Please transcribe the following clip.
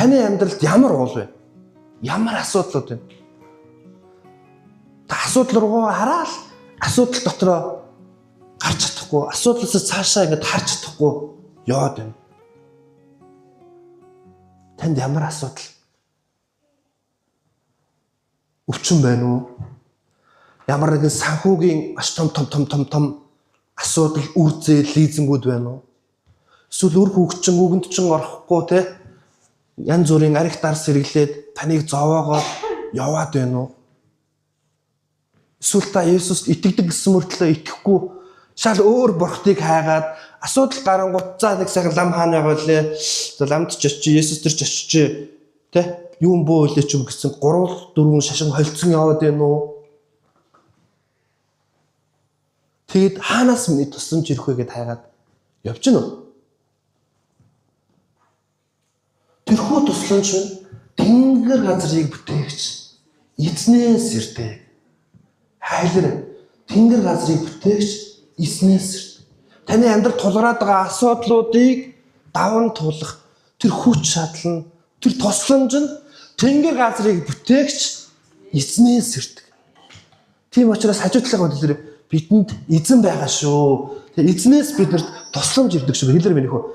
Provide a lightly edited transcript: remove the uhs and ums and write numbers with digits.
Таны амьдралд ямар уул вэ? Ямар асуудлууд вэ? Та асуудал руу хараад асуудал дотроо гарч чадахгүй, асуудлаас цаашаа ингэж харж чадахгүй яваад байна. Танд ямар асуудал? Өвчин байна уу? Ямар нэгэн санхүүгийн маш том асуудал, үр зээл, лизингүүд байна уу? Эсвэл үр хөвгчин, үгэндчин орохгүй те янз бүрийн арх дарс хэрэглээд таныг зовоогоод яваад байна уу? Эсвэл та Есүст итгэдэг гэсэн мөртлөө итгэхгүй шал өөр бурхтыг хайгаад асуудал гарангууд за нэг сайхан лам хаана яваалээ. Ламд ч очиж Есүс төр ч очиж те юун бөө үлээч юм гэсэн 3-4 шашин холцсон яваад байна уу? Тэгэд хаанаас миний тусламж ирэх вэ гэд хайгаад явж гинөө. Тэрхүү тусламж нь тэнгэр газрыг бүтээгч эзнээс ирдэг. Хайлар тэнгэр газрыг бүтээгч эзнээс ирдэг. Таны амьдрал тулгараад байгаа асуудлуудыг даван туулах тэр хүч чадал нь тэр тусламж нь тэнгэр газрыг бүтээгч эзнээс ирдэг. Тийм учраас хажуудлага бодлоо бидэнд эзэн байгаа шүү. Тэгээ эзнээс биднэрт тусламж ирдэг шүү. Хэлээр минь хөө.